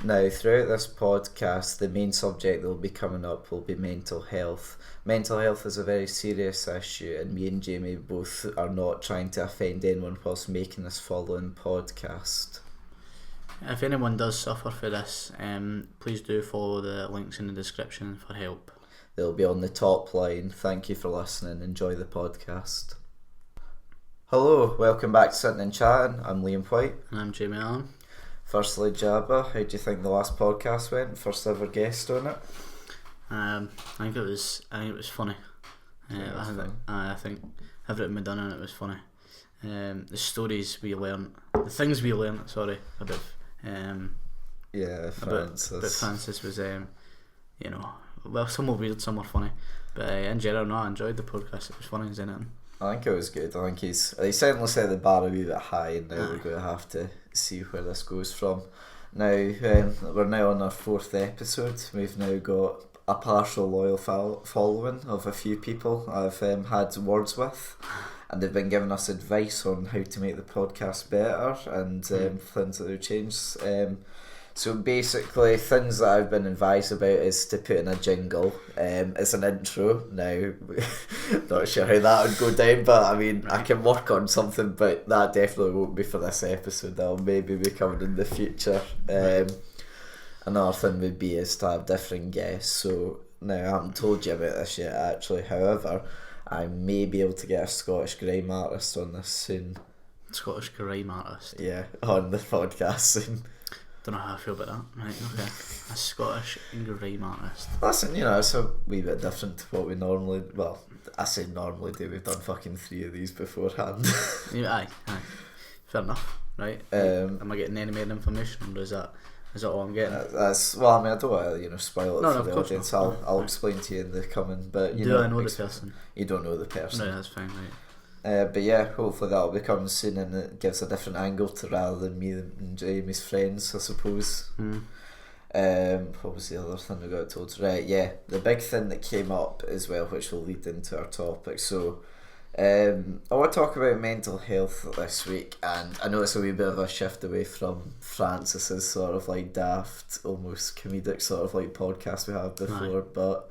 Now, throughout this podcast, the main subject that will be coming up will be mental health. Mental health is a very serious issue, and me and Jamie both are not trying to offend anyone whilst making this following podcast. If anyone does suffer for this, please do follow the links in the description for help. They'll be on the top line. Thank you for listening. Enjoy the podcast. Hello, welcome back to Sitting and Chatting. I'm Liam Whyte. And I'm Jamie Allan. Firstly, Jabba, how do you think the last podcast went? First ever guest on it? I think it was funny. I think everything we done in it was funny. The stories we learnt, the things we learnt, about Francis was, some were weird, some were funny. But in general, no, I enjoyed the podcast. It was funny as anything. I think it was good. I think he certainly set the bar a wee bit high, and now we're going to have to see where this goes from. Now, we're now on our 4th episode. We've now got a partial loyal following of a few people I've had words with, and they've been giving us advice on how to make the podcast better and things that they've changed. So basically, things that I've been advised about is to put in a jingle as an intro. Now, not sure how that would go down, but I mean, I can work on something, but that definitely won't be for this episode. That'll maybe be coming in the future. Another thing would be is to have different guests. So now, I haven't told you about this yet, actually. However, I may be able to get a Scottish grime artist on this soon. Scottish grime artist? Yeah, on the podcast soon. Don't know how I feel about that. Right, okay. A Scottish grime artist. Listen, it's a wee bit different to what we normally... Well, I say normally do. We've done fucking 3 of these beforehand. Aye. Fair enough, right? Am I getting any more information, or is that all I'm getting? I don't want to spoil it for the audience. Course I'll explain to you in the coming. But do I know the person? You don't know the person. No, that's fine, right. But yeah, hopefully that'll be coming soon, and it gives a different angle to rather than me and Jamie's friends, I suppose. What was the other thing we got told? Right, yeah, the big thing that came up as well, which will lead into our topic. So, I want to talk about mental health this week, and I know it's a wee bit of a shift away from Francis's sort of like daft, almost comedic sort of like podcast we had before, but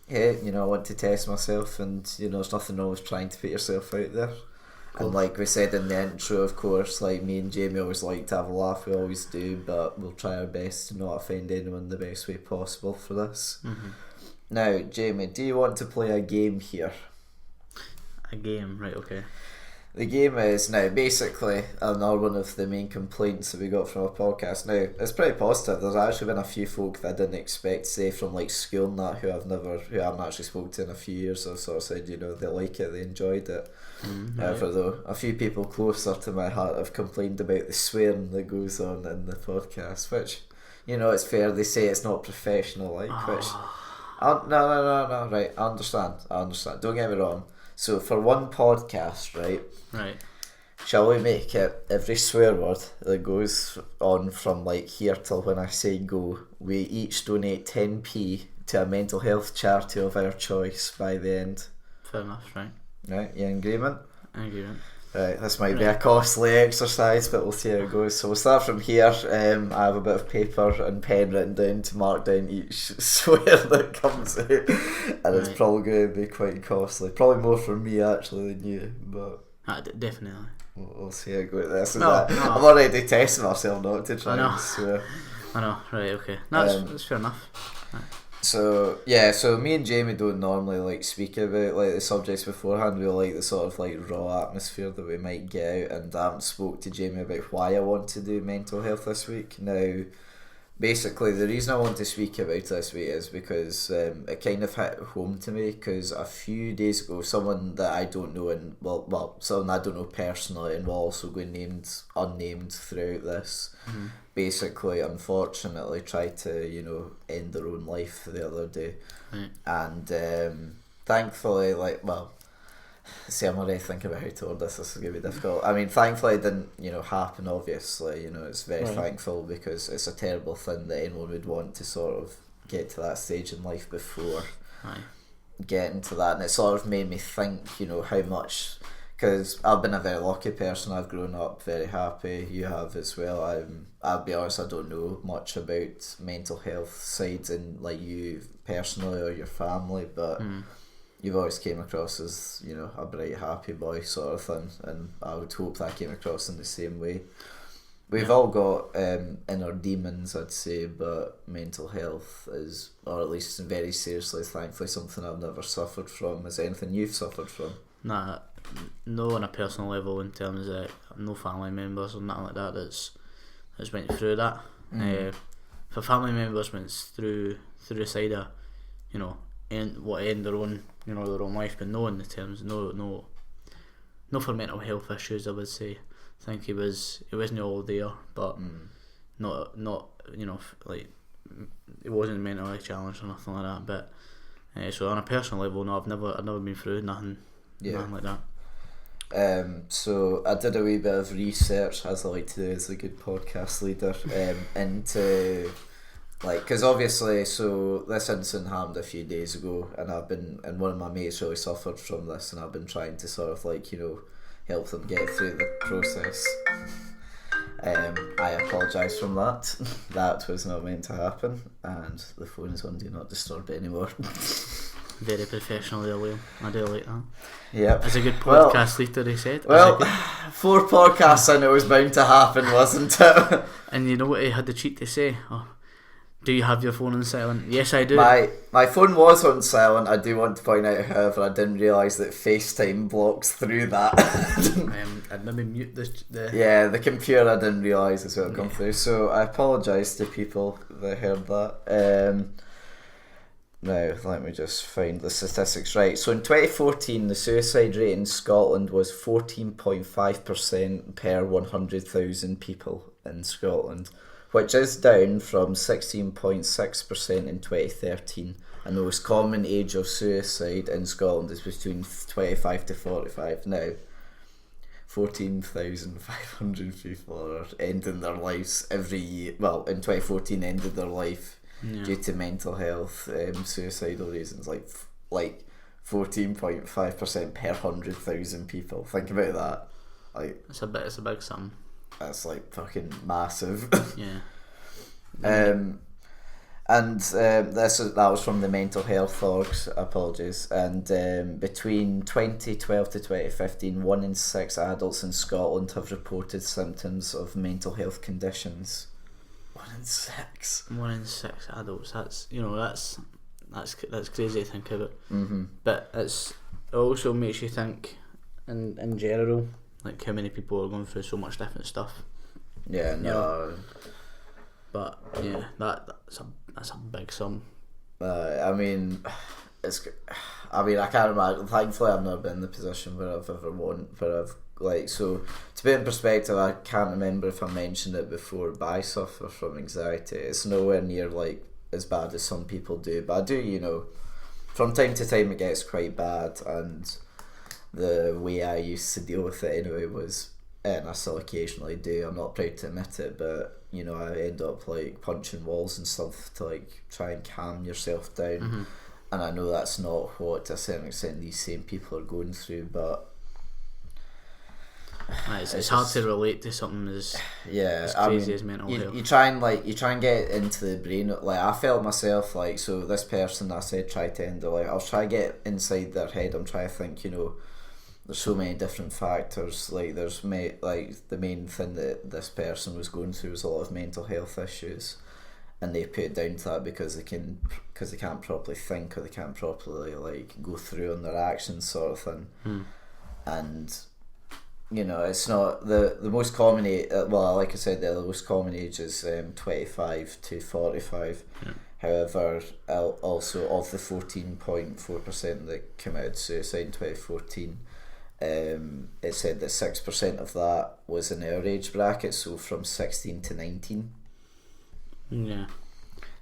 yeah, I want to test myself, and there's nothing wrong with trying to put yourself out there. Cool. And like we said in the intro, of course, like me and Jamie always like to have a laugh, we always do, but we'll try our best to not offend anyone the best way possible for this. Now, Jamie, do you want to play a game here? A game, right, okay. The game is now basically another one of the main complaints that we got from our podcast. Now, it's pretty positive. There's actually been a few folk that I didn't expect, say from like school and that, who I haven't actually spoken to in a few years, have sort of said, they like it, they enjoyed it. However, though, a few people closer to my heart have complained about the swearing that goes on in the podcast, which, it's fair, they say it's not professional, which... No, right, I understand, don't get me wrong. So for one podcast, right, shall we make it every swear word that goes on from like here till when I say go, we each donate 10p to a mental health charity of our choice by the end? Fair enough, right. Right, you in agreement? In agreement. Right, this might be a costly exercise, but we'll see how it goes. So we'll start from here. I have a bit of paper and pen written down to mark down each swear that comes out, and it's probably going to be quite costly. Probably more for me actually than you, but definitely. We'll see how it goes. I'm already testing myself not to try and swear. I know, right, okay. No, that's fair enough. Right. So yeah, so me and Jamie don't normally like speak about like the subjects beforehand. We like the sort of like raw atmosphere that we might get out, and I haven't spoke to Jamie about why I want to do mental health this week. Now, basically the reason I want to speak about this week is because it kind of hit home to me, because a few days ago someone that I don't know, and well someone I don't know personally and will also go unnamed throughout this, basically unfortunately tried to end their own life the other day. And thankfully, see, I'm already thinking about how to word this is going to be difficult. I mean, thankfully it didn't happen, obviously. It's very thankful, because it's a terrible thing that anyone would want to sort of get to that stage in life before getting to that. And it sort of made me think, how much because I've been a very lucky person. I've grown up very happy. You have as well. I'll be honest, I don't know much about mental health sides in like you personally or your family, but you've always came across as, you know, a bright, happy boy sort of thing, and I would hope that I came across in the same way. We've all got inner demons, I'd say, but mental health is, or at least very seriously, thankfully, something I've never suffered from. Is there anything you've suffered from? Nah, no on a personal level in terms of no family members or nothing like that that's went through that. For family members went through the side of, you know, end their own, you know, their own life, but no in the terms no for mental health issues. I would say, I think he wasn't all there, but not you know, like it wasn't mentally challenged or nothing like that. But so on a personal level, no, I've never been through nothing like that. So I did a wee bit of research, as I like to do as a good podcast leader, into like, because obviously, so this incident happened a few days ago, and one of my mates really suffered from this, and I've been trying to sort of like, you know, help them get through the process. I apologise from that. That was not meant to happen, and the phone is on Do Not Disturb anymore. Very professional there, Liam. I do like that. Yep. As a good podcast leader, he said. Well, 4 podcasts and it was bound to happen, wasn't it? And you know what he had the cheek to say? Oh, do you have your phone on silent? Yes, I do. My phone was on silent. I do want to point out, however, I didn't realise that FaceTime blocks through that. I'd maybe mute the... Yeah, the computer I didn't realise as well come through. So I apologise to people that heard that. Now, let me just find the statistics right. So in 2014, the suicide rate in Scotland was 14.5% per 100,000 people in Scotland, which is down from 16.6% in 2013. And the most common age of suicide in Scotland is between 25 to 45. Now, 14,500 people are ending their lives every year. Well, in 2014, ended their life due to mental health, suicidal reasons, like 14.5% per 100,000 people. Think about that. Like, it's a big sum. That's like fucking massive. Yeah. That was from the mental health orgs. Apologies. And between 2012 to 2015, 1 in 6 adults in Scotland have reported symptoms of mental health conditions. 1 in 6. 1 in 6 adults. That's, you know, that's crazy to think about. Mm-hmm. But it also makes you think, in general, like how many people are going through so much different stuff. Yeah, no. You know? But yeah, that's a big sum. I mean, I can't imagine. Thankfully, I've never been in the position where I've so to put it in perspective, I can't remember if I mentioned it before, but I suffer from anxiety. It's nowhere near like as bad as some people do, but I do, you know, from time to time it gets quite bad, and the way I used to deal with it anyway was, and I still occasionally do, I'm not proud to admit it, but you know, I end up like punching walls and stuff to like try and calm yourself down. Mm-hmm. And I know that's not what to a certain extent these same people are going through, but it's hard to relate to something as crazy as mental health. You try and get into the brain. Like, I felt myself, like, so this person I said tried to end their life, I'll try to get inside their head. I'm trying to think, you know, there's so many different factors. Like, like the main thing that this person was going through was a lot of mental health issues, and they put it down to that because they can't properly think, or they can't properly like go through on their actions, sort of thing. And you know, it's not the most common age. Well, like I said, the most common age is 25 to 45. Yeah. However, also of the 14.4% that committed suicide in 2014, it said that 6% of that was in our age bracket, so from 16 to 19. Yeah.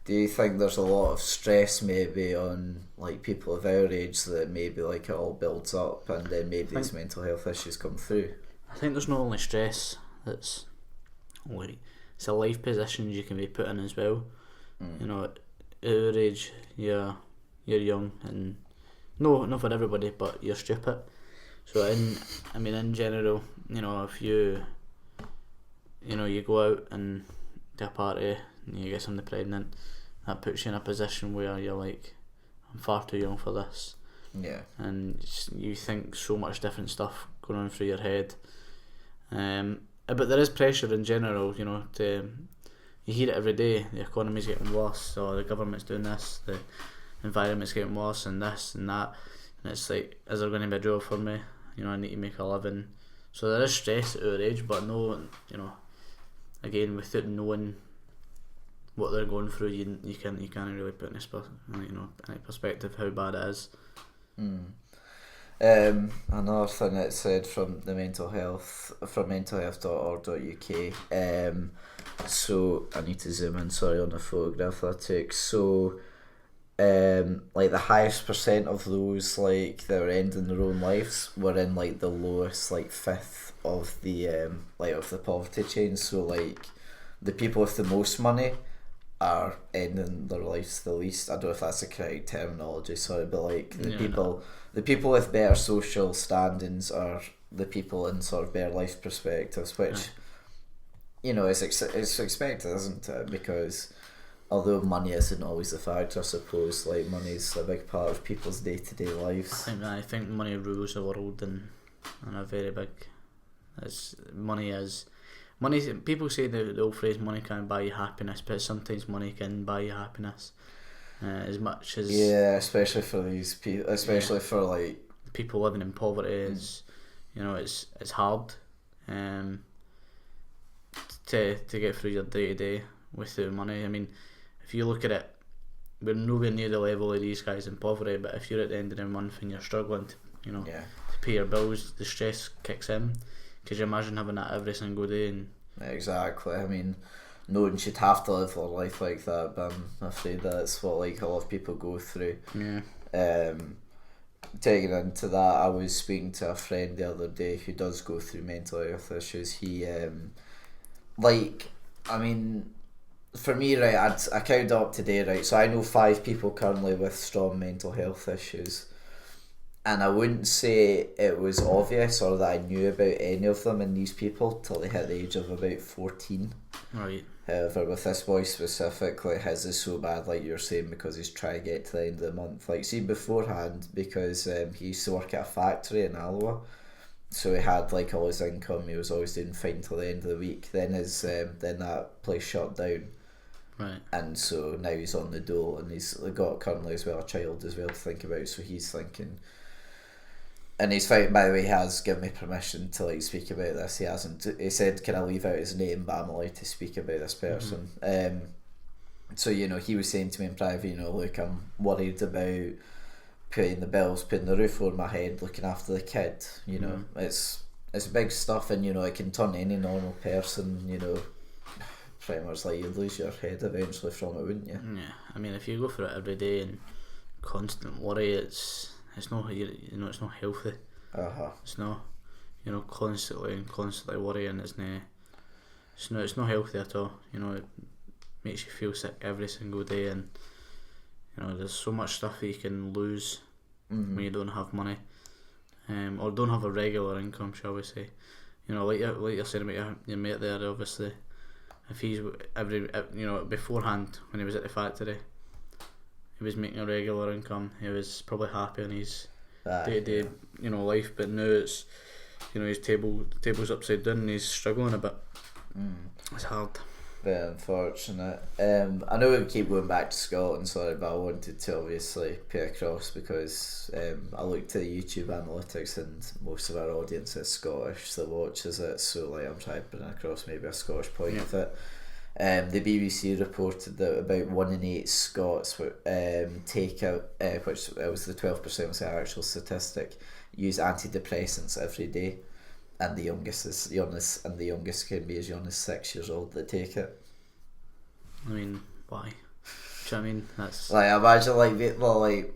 Do you think there's a lot of stress maybe on like people of our age, that maybe like it all builds up and then maybe these mental health issues come through? I think there's not only stress, it's a life positions you can be put in as well. You know, at our age, you're young, and not for everybody, but you're stupid. So in general, if you go out and to a party and you get somebody pregnant, that puts you in a position where you're like, I'm far too young for this. Yeah. And you think so much different stuff going on through your head. But there is pressure in general, you hear it every day, the economy's getting worse, or the government's doing this, the environment's getting worse, and this and that. And it's like, is there going to be a job for me? I need to make a living. So there is stress at our age, but no, again, without knowing what they're going through, you can't really put in perspective how bad it is. Another thing that said from mentalhealth.org.uk, so I need to zoom in, sorry, on the photograph that I took. So like the highest percent of those like that were ending their own lives were in like the lowest like fifth of the of the poverty chain. So like the people with the most money are ending their lives the least. I don't know if that's the correct terminology, sorry, but like the people with better social standings are the people in sort of better life perspectives, which it's expected, isn't it? Because although money isn't always a factor, I suppose like money's a big part of people's day-to-day lives. I think money rules the world in a very big. Money. People say the old phrase, money can't buy you happiness, but sometimes money can buy you happiness. As much as especially for these people, for like people living in poverty, is it's hard to get through your day to day without money. I mean, if you look at it, we're nowhere near the level of these guys in poverty, but if you're at the end of the month and you're struggling to pay your bills, the stress kicks in. Because you imagine having that every single day. And exactly. I mean, no one should have to live their life like that, but I'm afraid that's what like a lot of people go through. Yeah. Taking into that, I was speaking to a friend the other day who does go through mental health issues. He for me, right, I counted up today, right, so I know 5 people currently with strong mental health issues. And I wouldn't say it was obvious or that I knew about any of them in these people till they hit the age of about 14. Right. However, with this boy specifically, his is so bad, like you're saying, because he's trying to get to the end of the month. Like, see, beforehand, because he used to work at a factory in Allan, so he had like all his income, he was always doing fine till the end of the week. Then then that place shut down. Right. And so now he's on the dole, and he's got currently as well a child as well to think about, so he's thinking. And he's fine, by the way, he has given me permission to like speak about this. He hasn't. He said, "Can I leave out his name?" But I'm allowed to speak about this person. Mm-hmm. So he was saying to me in private, look, I'm worried about paying the bills, putting the roof over my head, looking after the kid. It's big stuff, and it can turn any normal person. Pretty much like you'd lose your head eventually from it, wouldn't you? Yeah. I mean, if you go for it every day and constant worry, it's not it's not healthy. It's not constantly worrying. It's not healthy at all. It makes you feel sick every single day, and there's so much stuff that you can lose when you don't have money, or don't have a regular income, shall we say? Like you're saying about your mate there. Obviously, if he's beforehand when he was at the factory, he was making a regular income. He was probably happy in his day-to-day, life. But now it's, his table's upside down and he's struggling a bit. It's hard. Very unfortunate. I know we keep going back to Scotland, sorry, but I wanted to obviously put across because I looked at the YouTube analytics and most of our audience is Scottish that watches it, so like I'm trying to bring across maybe a Scottish point of it. The BBC reported that about 1 in 8 Scots take out, which was the 12% was the actual statistic, use antidepressants every day, and the youngest can be as young as 6 years old that take it. I mean, why? Do you know what I mean? That's like, imagine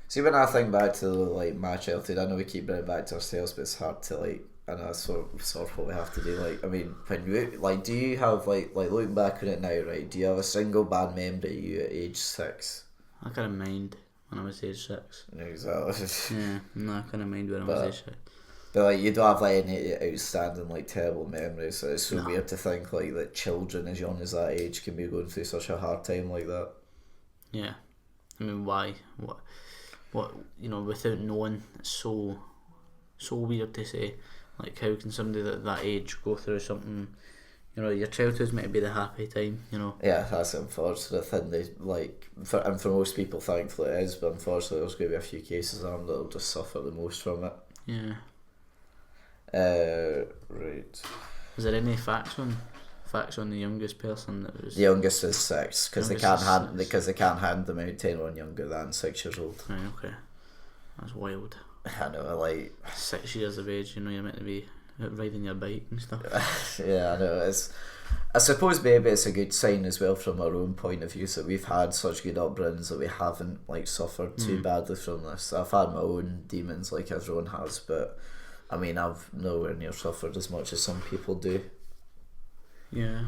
see, when I think back to like my childhood, I know we keep bringing it back to ourselves, but it's hard to I know that's sort of what we have to do. Like, I mean, when you do you have like looking back on it now, right? Do you have a single bad memory of you at age 6? I can't mind when I was age 6. Exactly. Yeah, no, I can't mind when I was age 6. But like you don't have like any outstanding like terrible memories. So it's so No. weird to think like that children as young as that age can be going through such a hard time like that. Yeah. I mean, why? What? You know, without knowing, it's so weird to say. Like, how can somebody that age go through something? You know, your childhood's meant to be the happy time. You know. Yeah, that's the unfortunate thing. They like, for most people, thankfully it is, but unfortunately, there's going to be a few cases of them that'll just suffer the most from it. Yeah. Right. Is there any facts on the youngest person that was? The youngest is 6 because Youngest is they can't hand them out to anyone younger than 6 years old. Right, okay. That's wild. I know, like 6 years of age, you know, you're meant to be out riding your bike and stuff. yeah, I know. I suppose maybe it's a good sign as well from our own point of view that we've had such good upbringings that we haven't like suffered too badly from this. I've had my own demons like everyone has, but I mean I've nowhere near suffered as much as some people do. Yeah.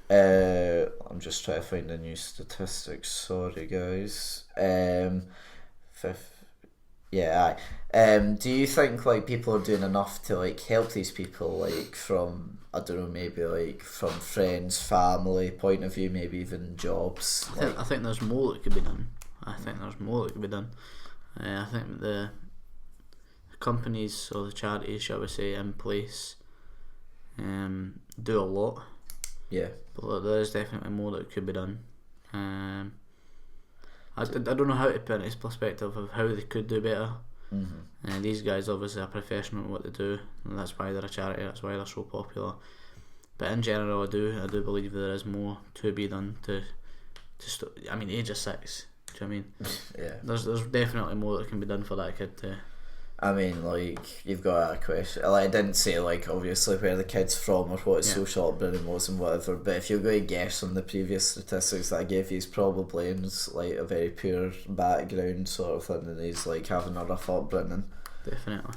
I'm just trying to find the new statistics. Sorry, guys. Do you think like people are doing enough to like help these people, like from I don't know, maybe like from friends, family point of view, maybe even jobs? I think there's more that could be done. I think the companies or the charities, shall we say, in place do a lot. Yeah. But there is definitely more that could be done. I don't know how to put it into perspective of how they could do better. Mm-hmm. These guys obviously are professional at what they do, and that's why they're a charity, that's why they're so popular. But in general, I do believe there is more to be done I mean, age of 6, do you know what I mean? Yeah. There's definitely more that can be done for that kid too. I mean, like, you've got a question. Like, I didn't say, like, obviously where the kid's from or what his social upbringing was and whatever, but if you're going to guess on the previous statistics that I gave you, he's probably in, like, a very poor background sort of thing, and he's, like, having a rough upbringing. Definitely.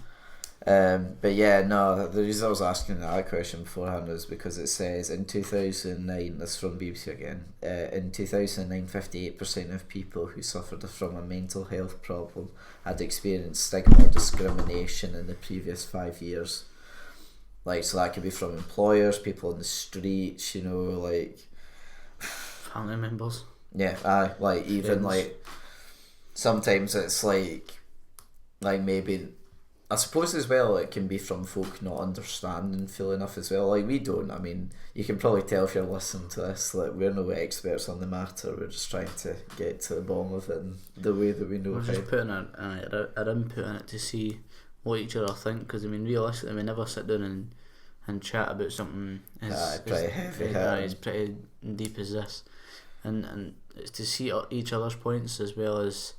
But yeah, no, the reason I was asking that question beforehand is because it says in 2009, this is from BBC again, in 2009 58% of people who suffered from a mental health problem had experienced stigma or discrimination in the previous 5 years. Like, so that could be from employers, people in the streets, you know, like family members. Yeah, like even Friends. Like sometimes it's like maybe I suppose as well it can be from folk not understanding fully enough as well. Like we don't. I mean, you can probably tell if you're listening to this that we're no experts on the matter. We're just trying to get to the bottom of it in the way that we know We're how. just putting our input in it to see what each other think, because I mean realistically we never sit down and chat about something Pretty heavy. as pretty deep as this, and it's to see each other's points as well as,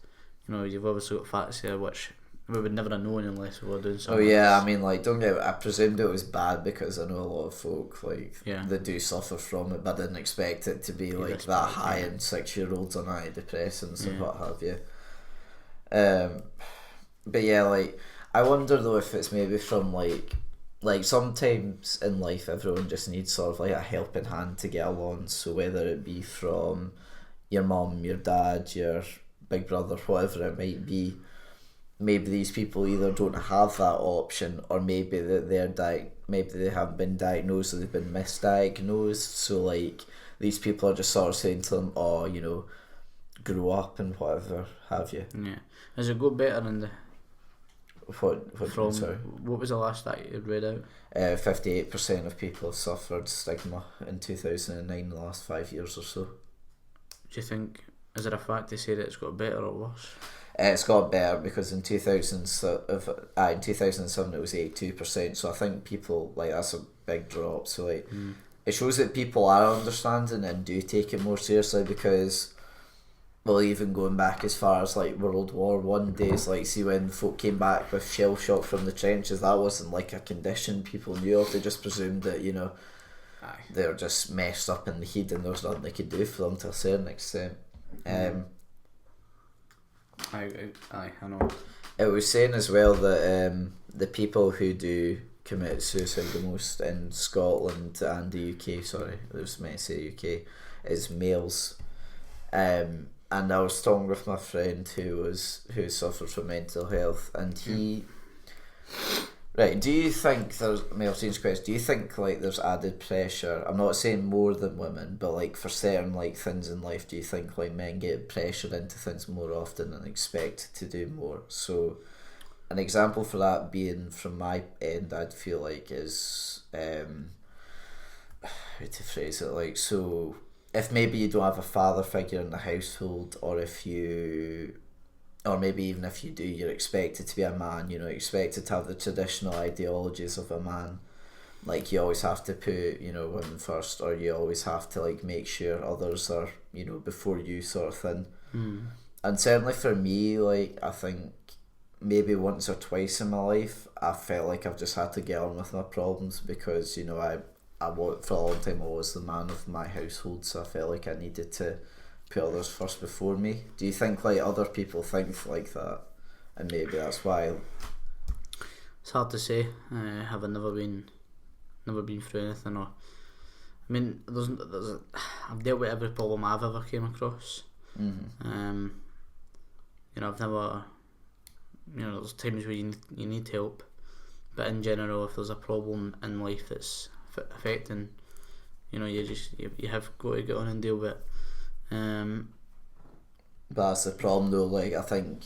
you know, you've obviously got facts here which we would never have known unless we were doing something. Oh yeah, I mean, like, don't get. I presumed it was bad because I know a lot of folk that do suffer from it, but I didn't expect it to be like that high in 6-year-olds on antidepressants and what have you. But yeah, like I wonder though if it's maybe from like sometimes in life everyone just needs sort of like a helping hand to get along. So whether it be from your mum, your dad, your big brother, whatever it might be. Maybe these people either don't have that option, or maybe that maybe they haven't been diagnosed or they've been misdiagnosed. So like these people are just sort of saying to them, "Oh, you know, grow up and whatever have you." Yeah. Has it got better in the? Sorry. What was the last that you read out? 58% of people have suffered stigma in 2009 in the last 5 years or so. Do you think, is it a fact to say that it's got better or worse? It's got better because in 2007 it was 82%, so I think people, like, that's a big drop. So like it shows that people are understanding and do take it more seriously, because well, even going back as far as like World War One days, like see when folk came back with shell shock from the trenches, that wasn't like a condition people knew of. They just presumed that, you know, they were just messed up in the heat and there was nothing they could do for them to a certain extent. I know. It was saying as well that the people who do commit suicide the most in Scotland and the UK, sorry, I was meant to say UK, is males. And I was talking with my friend who suffered from mental health, and Right, do you think there's, I'll change question, do you think like there's added pressure, I'm not saying more than women, but like for certain like things in life, do you think like men get pressured into things more often and expected to do more? So an example for that being from my end, I'd feel like is how to phrase it, like, so if maybe you don't have a father figure in the household, or maybe even if you do, you're expected to be a man, you know, expected to have the traditional ideologies of a man, like you always have to put, you know, women first, or you always have to like make sure others are, you know, before you, sort of thing. And certainly for me, like, I think maybe once or twice in my life I felt like I've just had to get on with my problems, because, you know, for a long time I was the man of my household, so I felt like I needed to put others first before me. Do you think like other people think like that, and maybe that's why? It's hard to say. Having never been through anything, or I mean, I've dealt with every problem I've ever came across. You know, I've never, you know, there's times where you need help, but in general, if there's a problem in life that's affecting, you know, you have got to get on and deal with it. But that's the problem though, like I think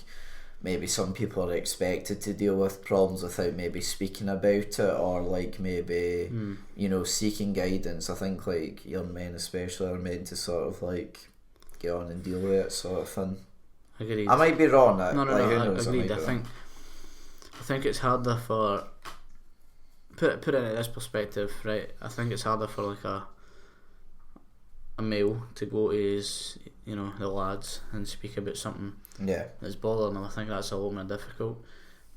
maybe some people are expected to deal with problems without maybe speaking about it, or like maybe you know, seeking guidance. I think like young men especially are meant to sort of like get on and deal with it, sort of thing. Agreed. I might be wrong. No, who knows, agreed. I think it's harder for put it in this perspective, right? I think it's harder for like a male to go to his, you know, the lads and speak about something that's bothering them. I think that's a lot more difficult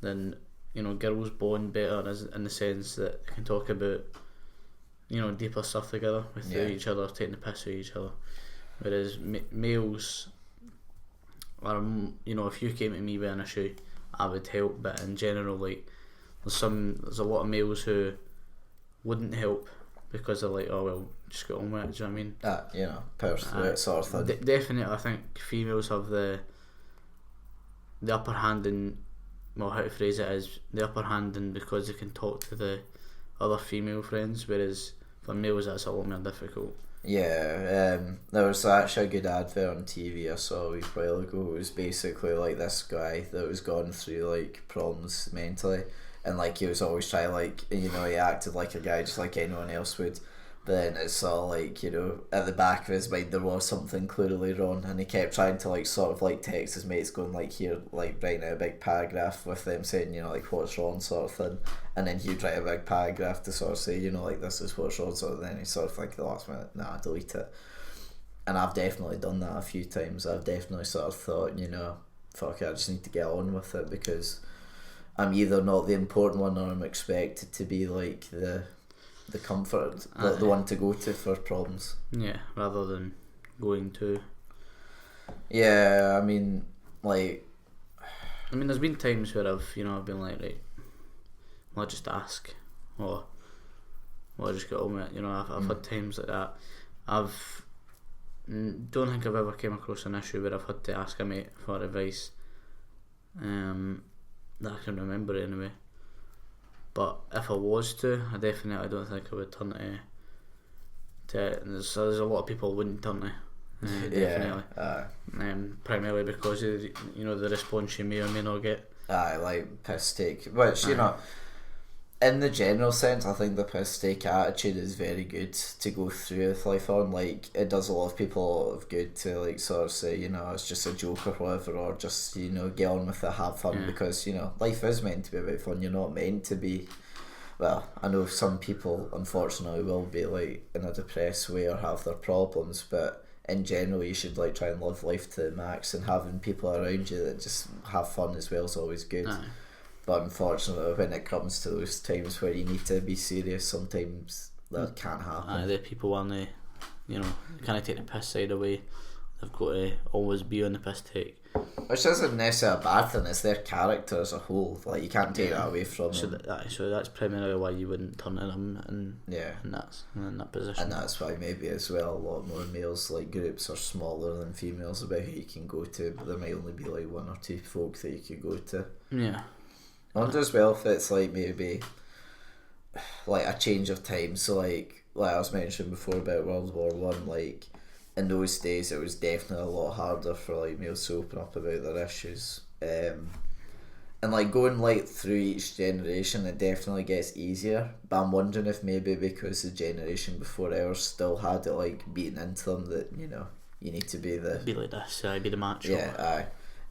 than, you know, girls bond better in the sense that they can talk about, you know, deeper stuff together with each other, taking the piss with each other. Whereas males are, you know, if you came to me with an issue, I would help, but in general, like, there's a lot of males who wouldn't help because they're like, oh well, just get on with it. Do you know what I mean? You know, personally, sort of thing. Definitely, I think females have the upper hand in, well, how to phrase it is, the upper hand in because they can talk to the other female friends, whereas for males that's a lot more difficult. Yeah, there was actually a good advert on TV I saw a wee while ago. It was basically like this guy that was going through like problems mentally, and like he was always trying, like, you know, he acted like a guy just like anyone else would, but then it's all like, you know, at the back of his mind there was something clearly wrong, and he kept trying to like sort of like text his mates going like, here, like writing out a big paragraph with them saying, you know, like what's wrong, sort of thing, and then he'd write a big paragraph to sort of say, you know, like this is what's wrong, sort of, then he sort of like the last minute, nah, delete it. And I've definitely done that a few times. I've definitely sort of thought, you know, fuck it, I just need to get on with it, because I'm either not the important one, or I'm expected to be like the comfort, the one to go to for problems. Yeah, rather than going to. Yeah, I mean, like, there's been times where I've been like, right, well, I'll just ask, or I'll just get on with it. You know, I've had times like that. Don't think I've ever came across an issue where I've had to ask a mate for advice. That I can remember anyway. But if I was to, I don't think I would turn to there's a lot of people wouldn't turn to. Definitely. Primarily because of the response you may or may not get. Like piss take, which you know, in the general sense, I think the piss take attitude is very good to go through with life on. Like, it does a lot of people a lot of good to like sort of say, you know, it's just a joke or whatever, or just, you know, get on with it, have fun, because, you know, life is meant to be about fun. You're not meant to be, well, I know some people unfortunately will be like in a depressed way or have their problems, but in general you should like try and live life to the max, and having people around you that just have fun as well is always good. But unfortunately, when it comes to those times where you need to be serious, sometimes that can't happen. The people want to, kind of take the piss side away. They've got to always be on the piss take. Which isn't necessarily a bad thing, it's their character as a whole. Like, you can't take that away from them. So that's primarily why you wouldn't turn to them in that position. And that's why maybe as well a lot more males, like, groups are smaller than females about who you can go to, but there might only be like one or two folk that you could go to. Yeah. I wonder as well if it's like maybe like a change of time. So like I was mentioning before about World War One, like in those days it was definitely a lot harder for like males to open up about their issues. And like going like through each generation, it definitely gets easier. But I'm wondering if maybe because the generation before ours still had it like beaten into them that, you know, you need to be be like this, be the macho. Yeah, aye.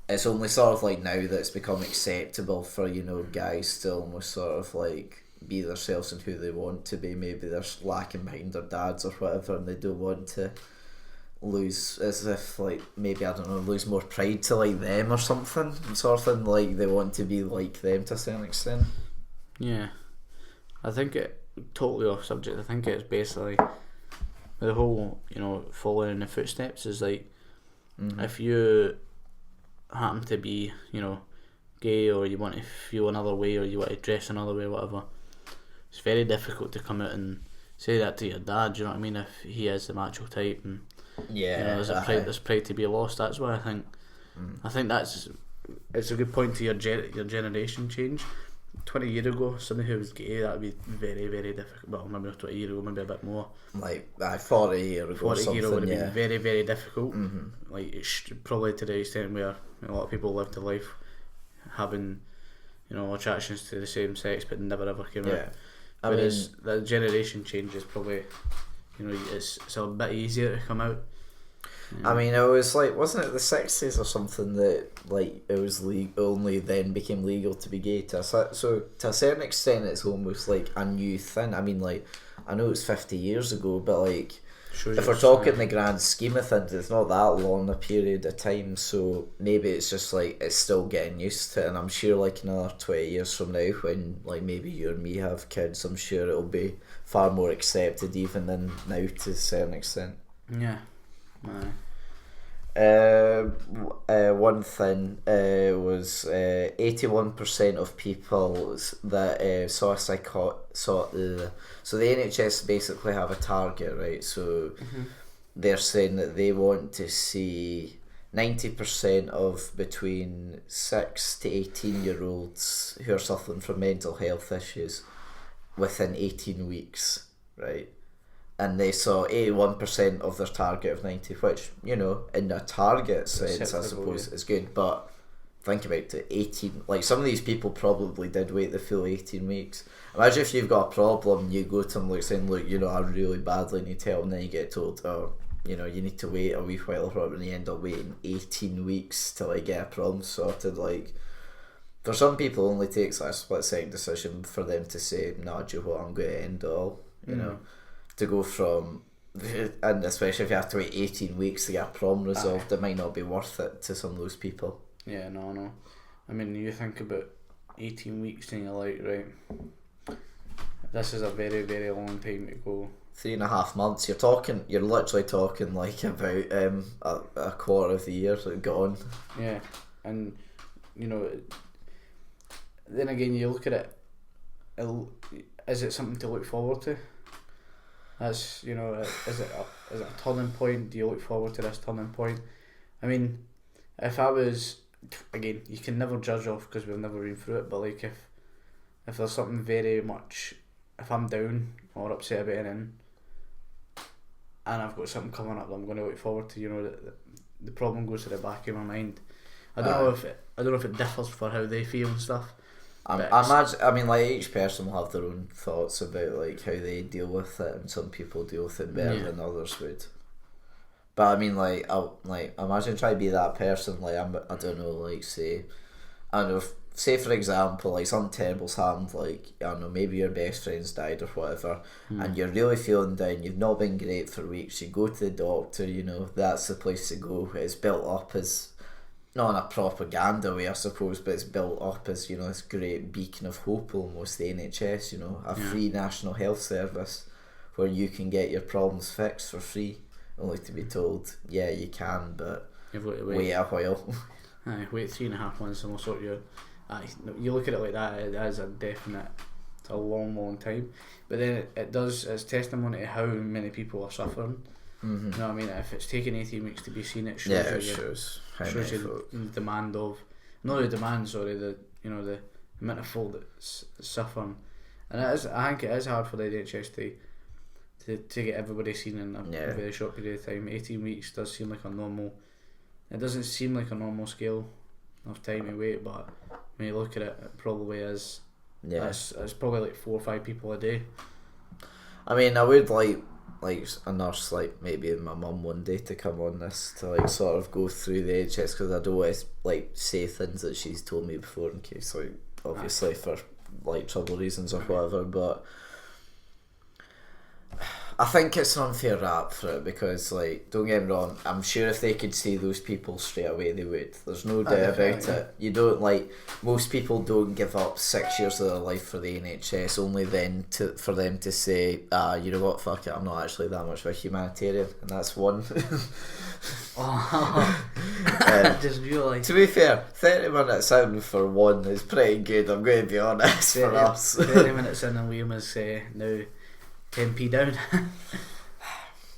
It's only sort of like now that it's become acceptable for, you know, guys to almost sort of like be themselves and who they want to be. Maybe they're lacking behind their dads or whatever, and they don't want to lose, as if like maybe, I don't know, lose more pride to like them or something, sort of thing. Like they want to be like them to a certain extent. Yeah, I think it, totally off subject, I think it's basically the whole, you know, following in the footsteps is like, if you happen to be, you know, gay, or you want to feel another way, or you want to dress another way, or whatever, it's very difficult to come out and say that to your dad, you know what I mean, if he is the macho type, and yeah, you know, there's pride to be lost. That's why I think it's a good point to your generation change. 20 years ago, somebody who was gay, that would be very, very difficult. Well, maybe not 20 years ago, maybe a bit more. Like 40 years ago, 40 years would have been very, very difficult. Like it's probably to the extent where a lot of people lived their life having, you know, attractions to the same sex, but never ever came out. Whereas the generation change is probably, you know, it's a bit easier to come out. I mean, it was like, wasn't it the 60s or something that like it was only then became legal to be gay? So to a certain extent, it's almost like a new thing. I mean, like I know it's 50 years ago, but like if we're talking the grand scheme of things, it's not that long a period of time. So maybe it's just like it's still getting used to it, and I'm sure like another 20 years from now, when like maybe you and me have kids, I'm sure it'll be far more accepted even than now to a certain extent. Yeah. One thing was 81% of people that saw so the NHS basically have a target, right? So they're saying that they want to see 90% of between 6 to 18-year-olds who are suffering from mental health issues within 18 weeks, right? And they saw 81% of their target of 90, which, you know, in a target sense, I suppose, is good. But think about it, 18, like some of these people probably did wait the full 18 weeks. Imagine if you've got a problem, you go to them like saying, look, you know, I really badly need help, and then you get told, oh, you know, you need to wait a wee while or whatever, and you end up waiting 18 weeks to like get a problem sorted. Like, for some people, it only takes a split second decision for them to say, nah, do you know what, I'm going to end it all, you know. To go from, and especially if you have to wait 18 weeks to get a problem resolved, it might not be worth it to some of those people. Yeah, no. I mean, you think about 18 weeks and you're like, right, this is a very, very long time to go. 3.5 months, you're literally talking like about a quarter of the year gone. Yeah, and you know, then again, you look at it, is it something to look forward to? That's, you know, is it a turning point? Do you look forward to this turning point? I mean, if I was, again, you can never judge off because we've never been through it, but like if there's something very much, if I'm down or upset about anything and I've got something coming up that I'm going to look forward to, you know, the problem goes to the back of my mind. I don't know if it differs for how they feel and stuff. I imagine, I mean, like each person will have their own thoughts about like how they deal with it, and some people deal with it better than others would. But I mean, like, imagine try to be that person. Like, I don't know, like say for example, like something terrible's happened, like, I don't know, maybe your best friend's died or whatever, and you're really feeling down. You've not been great for weeks. You go to the doctor. You know, that's the place to go. It's built up as, not in a propaganda way, I suppose, but it's built up as, you know, this great beacon of hope almost, the NHS, you know, a free national health service where you can get your problems fixed for free, only to be told, yeah, you can, but you've got to wait a while. Wait 3.5 months and we'll sort you out. You look at it like that, it is a definite, it's a long time, but then it's testimony to how many people are suffering. You know what I mean? If it's taking 18 weeks to be seen, it shows shows you the demand of, not the demand, sorry, the amount of folk that's suffering, and I think it is hard for the NHS to get everybody seen in a very short period of time. 18 weeks does seem like a normal. It doesn't seem like a normal scale of time to wait, but when you look at it, it probably is. Yeah, it's probably like 4 or 5 people a day. I mean, I would like a nurse, like maybe my mum one day, to come on this to like sort of go through the NHS, because I don't want to like say things that she's told me before in case, like, obviously for like trouble reasons or whatever, but I think it's an unfair rap for it, because, like, don't get me wrong, I'm sure if they could see those people straight away they would. There's no doubt about it. You don't, like, most people don't give up 6 years of their life for the NHS only then for them to say, you know what, fuck it, I'm not actually that much of a humanitarian, and that's one. I just realised. To be fair, 30 minutes in for one is pretty good, I'm going to be honest, for us. 30 minutes in and Liam is now 10p down.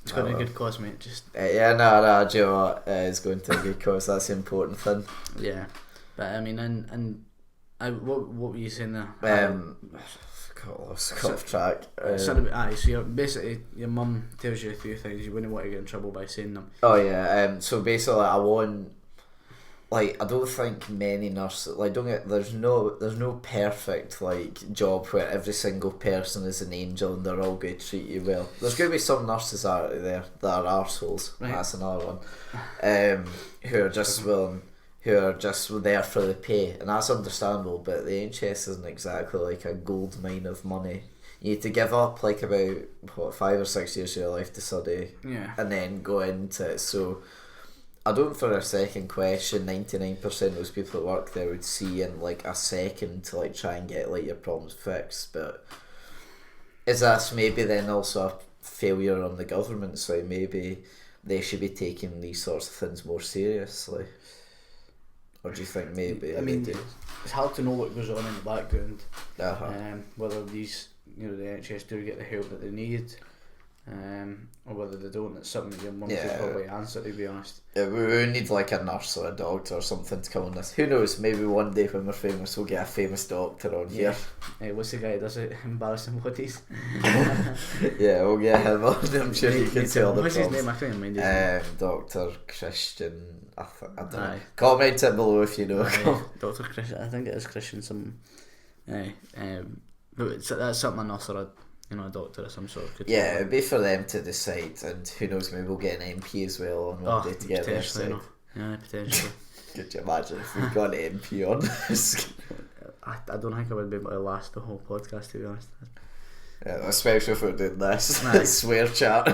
It's going to be a good cause, mate. Just no, do you know what? It's going to be a good cause. That's the important thing. Yeah, but I mean, what were you saying there? Got off track. So you're basically, your mum tells you a few things, you wouldn't want to get in trouble by saying them. Oh yeah. So basically, I don't think many nurses, like, there's no perfect like job where every single person is an angel and they're all going to treat you well. There's going to be some nurses out there that are arseholes. Right. That's another one. Who are just there for the pay, and that's understandable. But the NHS isn't exactly like a gold mine of money. You need to give up like about 5 or 6 years of your life to study, and then go into it. So I don't for a second question 99% of those people that work there would see in like a second to like try and get like your problems fixed. But is that maybe then also a failure on the government side? Maybe they should be taking these sorts of things more seriously. Or do you think maybe? I mean, it's hard to know what goes on in the background. Whether these, the NHS do get the help that they need, or whether they don't. It's something that your mum could probably answer, to be honest. Yeah, we need like a nurse or a doctor or something to come on this. Who knows? Maybe one day when we're famous, we'll get a famous doctor on here. What's the guy that does it? Embarrassing bodies. Yeah, we'll get him on. I'm sure he can tell the What's his name? I can't mind his name. Dr. Christian. I don't know. Comment it below if you know. Dr. Christian. I think it is Christian. But that's something a nurse or a doctor of some sort could. Yeah, it'd be for them to decide, and who knows, maybe we'll get an MP as well on one day to get their side. Yeah, potentially. Could you imagine if we got an MP on this? I don't think I would be able to last the whole podcast, to be honest. Yeah, especially if we're doing this. Swear chat.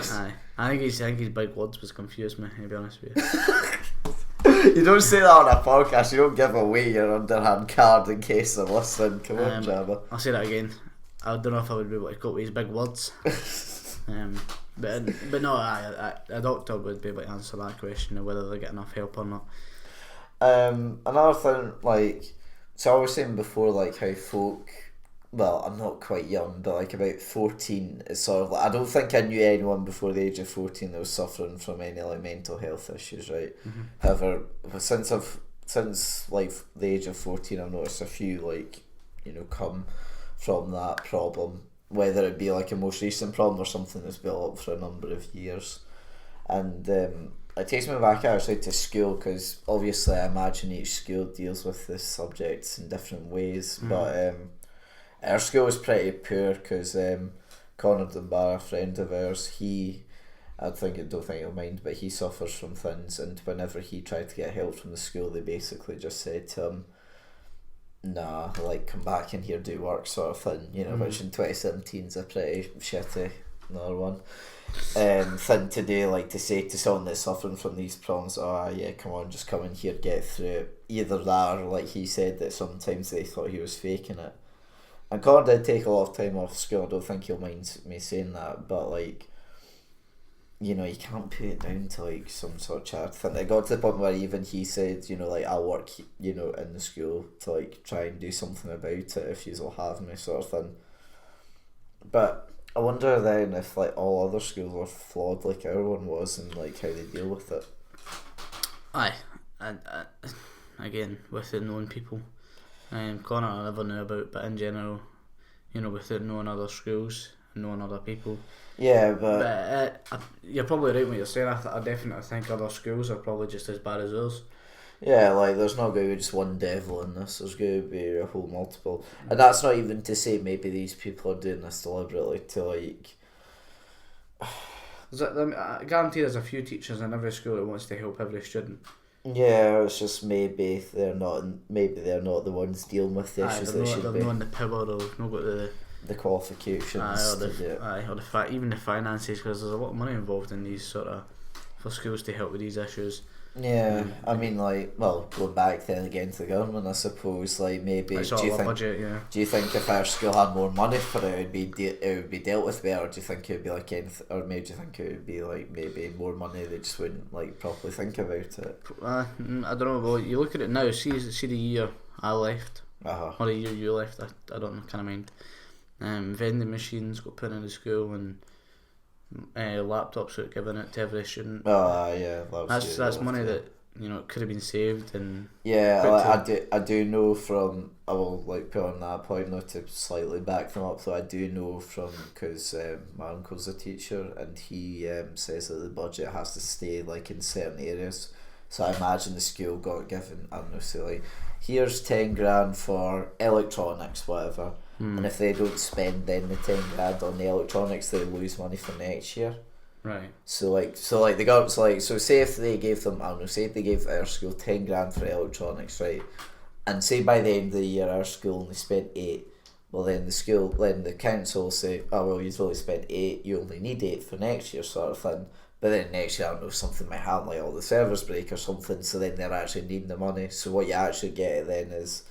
I think his big words was confused me, to be honest with you. You don't say that on a podcast. You don't give away your underhand card in case they're listening. Come on, Jabba. I'll say that again. I don't know if I would be able to cope with his big words. But no, a doctor would be able to answer that question of whether they get enough help or not. Another thing, like, so I was saying before, like, how folk, well, I'm not quite young, but like about 14 is sort of like, I don't think I knew anyone before the age of 14 that was suffering from any like mental health issues, right? Mm-hmm. However, since like the age of 14, I've noticed a few like, come from that problem, whether it be like a most recent problem or something that's built up for a number of years. And it takes me back actually to school, because obviously I imagine each school deals with this subject in different ways. Mm. But our school was pretty poor, because Connor Dunbar, a friend of ours, don't think he'll mind, but he suffers from things, and whenever he tried to get help from the school, they basically just said to him, nah, like, come back in here, do work, sort of thing, which in 2017 is a pretty shitty, another one, thing to do, like, to say to someone that's suffering from these problems, come on, just come in here, get through it. Either that, or like he said, that sometimes they thought he was faking it. And Connor did take a lot of time off school. I don't think he'll mind me saying that, but like, you can't put it down to like some sort of charity thing. It got to the point where even he said, like, I'll work, in the school to like try and do something about it if you'll have me, sort of thing. But I wonder then if like all other schools are flawed like our one was, and like how they deal with it. Aye, and again with the known people. Connor I never knew about, but in general, you know, without knowing other schools and knowing other people. Yeah, but you're probably right what you're saying. I definitely think other schools are probably just as bad as ours. yeah, like there's not going to be just one devil in this. There's going to be a whole multiple, and that's not even to say maybe these people are doing this deliberately to like. I guarantee there's a few teachers in every school that wants to help every student. Yeah, it's just maybe they're not the ones dealing with the issues they should be. They're not in the power of not got the qualifications. Even the finances, because there's a lot of money involved in these sort of for schools to help with these issues. Yeah, I mean, like, well, going back then again to the government, I suppose, like, maybe, do you think if our school had more money for it, it would be dealt with better, or do you think it would be like anything, or maybe do you think it would be like maybe more money, they just wouldn't like properly think about it? I don't know, well, you look at it now, see the year I left, or the year you left, I don't know, kind of mind. Vending machines got put in the school, and laptops were given it to every student. Yeah, that's money that, you know, could have been saved. And I do know from, I will like put on that point now to slightly back them up, so I do know from, because my uncle's a teacher and he says that the budget has to stay like in certain areas. So I imagine the school got given, I don't know, say like, here's 10 grand for electronics, whatever. And if they don't spend then the 10 grand on the electronics, they lose money for next year. Right. So the government's like, so say if they gave them, I don't know, say if they gave our school 10 grand for electronics, right? And say by the end of the year our school only spent 8, well then the council will say, oh well, you've only spent 8, you only need 8 for next year, sort of thing. But then next year, I don't know, something might happen, like all the servers break or something, so then they're actually needing the money. So what you actually get then is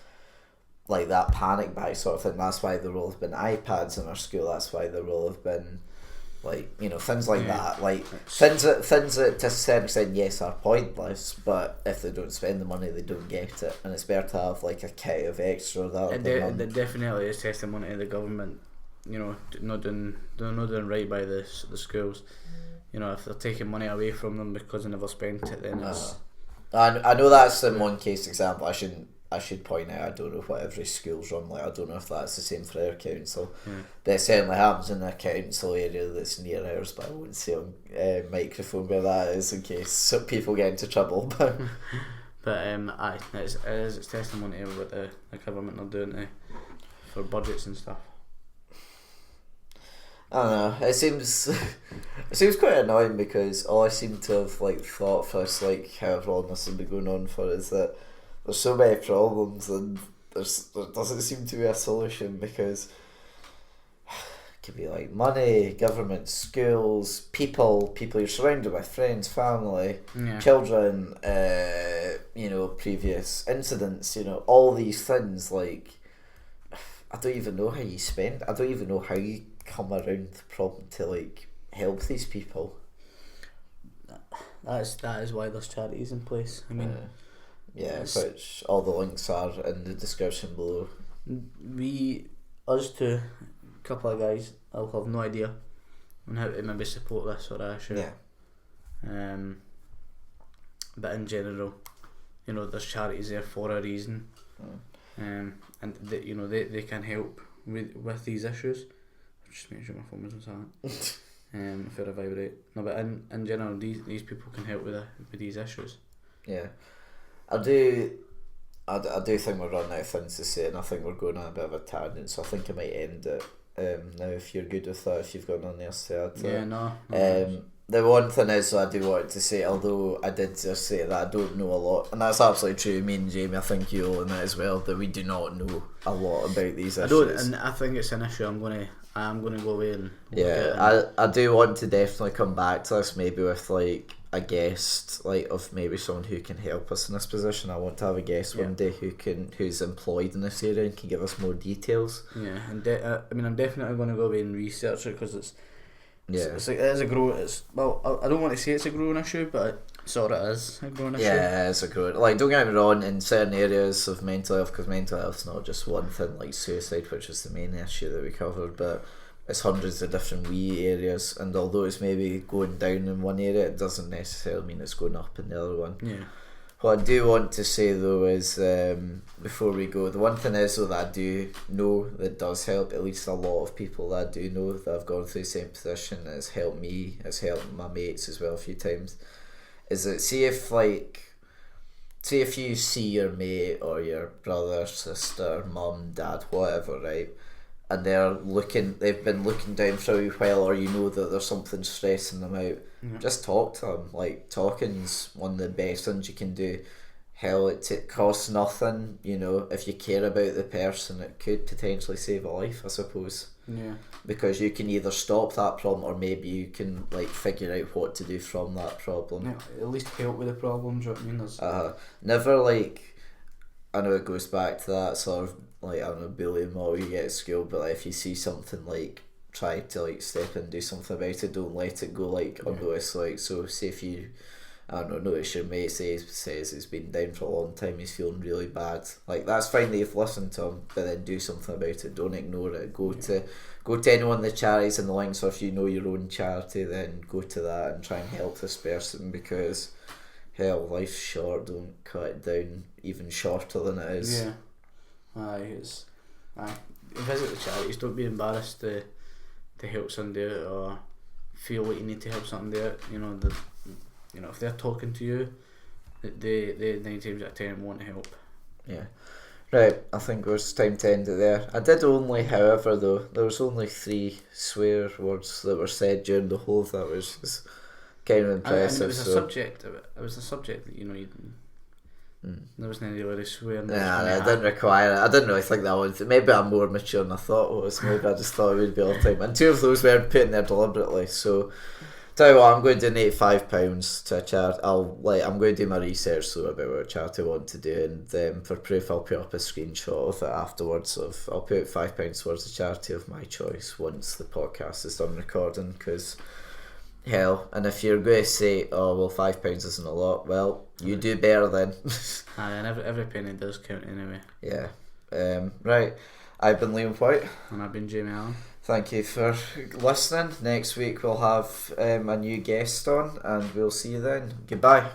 like that panic buy sort of thing. That's why there will have been iPads in our school. That's why there will have been, like, you know, things like that. Like things that to a certain extent, yes, are pointless, but if they don't spend the money, they don't get it, and it's better to have like a kit of extra that. It definitely is testimony to the government. You know, they're not doing right by the schools. You know, if they're taking money away from them because they never spent it, then it's. I know that's in one case example. I should point out, I don't know what every school's run like. I don't know if that's the same for our council. But it certainly happens in a council area that's near ours, but I won't say on microphone where that is in case some people get into trouble. But it's testimony of what the government are doing for budgets and stuff. I don't know. It seems quite annoying because all I seem to have like thought for this, like however long this has been going on for, is that there's so many problems and there doesn't seem to be a solution, because it could be like money, government, schools, people you're surrounded by, friends, family, children, you know, previous incidents, you know, all these things. Like, I don't even know how you spend. I don't even know how you come around the problem to like help these people. That is why there's charities in place. I mean, which all the links are in the description below. Us two, a couple of guys, I'll have no idea on how to maybe support this sort of issue. But in general, you know, there's charities there for a reason, and they can help with these issues. Just make sure my phone isn't silent. If I vibrate. No, but in general, these people can help with these issues. Yeah. I do think we're running out of things to say, and I think we're going on a bit of a tangent, so I think I might end it now, if you're good with that, if you've got nothing else to add. Yeah, no. The one thing is, I do want to say, although I did just say that I don't know a lot, and that's absolutely true. Me and Jamie, I think you all in that as well, that we do not know a lot about these issues. I don't, and I think it's an issue I'm gonna go away and I do want to definitely come back to this, maybe with like a guest, like of maybe someone who can help us in this position. I want to have a guest one day who's employed in this area and can give us more details. Yeah, and I'm definitely going to go away and research it, because it is a growing. Well, I don't want to say it's a growing issue, but it sort of is a growing issue. Yeah, it's a growing. Like, don't get me wrong, in certain areas of mental health, because mental health's not just one thing, like suicide, which is the main issue that we covered, but it's hundreds of different wee areas, and although it's maybe going down in one area, it doesn't necessarily mean it's going up in the other one. Yeah. What I do want to say though is, before we go, the one thing is though that I do know that does help, at least a lot of people that I do know that have gone through the same position, has helped me, has helped my mates as well a few times, is that say if you see your mate or your brother, sister, mum, dad, whatever, right, and they've been looking down for a wee while, or you know that there's something stressing them out, just talk to them. Like, talking's one of the best things you can do. Hell, it costs nothing, you know. If you care about the person, it could potentially save a life, I suppose. Yeah. Because you can either stop that problem, or maybe you can like figure out what to do from that problem. Yeah, at least help with the problems. You know what I mean? There's never like, I know it goes back to that sort of like, I don't know, bullying model you get at school, but like, if you see something, like, try to like step in and do something about it. Don't let it go like unnoticed. Like, so say if you, I don't know, notice your mate says he's been down for a long time, he's feeling really bad, like, that's fine that you've listened to him, but then do something about it. Don't ignore it. Go to any one of the charities in the links, or if you know your own charity, then go to that and try and help this person, because hell, life's short. Don't cut it down even shorter than it is. Yeah. Visit the charities. Don't be embarrassed to help somebody out, or feel like you need to help somebody out. You know, if they're talking to you, they 9 times out of 10 want to help. Yeah. Right, I think it's time to end it there. I did only, however, though, there was only 3 swear words that were said during the whole. That was just kind of impressive. And it was a subject. It was a subject that, you know, there wasn't any really swearing. I didn't require it. I didn't really think that was. Maybe I'm more mature than I thought it was. Maybe I just thought it would be all the time. And 2 of those weren't put in there deliberately. So, tell you what, I'm going to donate £5 to a charity. I'm going to do my research though about what charity I want to do, and for proof, I'll put up a screenshot of it afterwards. I'll put £5 towards a charity of my choice once the podcast is done recording, because. Hell, and if you're going to say, oh well, £5 isn't a lot, well, you do better then. And every penny does count anyway. Yeah. Right, I've been Liam Whyte. And I've been Jamie Allan. Thank you for listening. Next week we'll have a new guest on, and we'll see you then. Goodbye.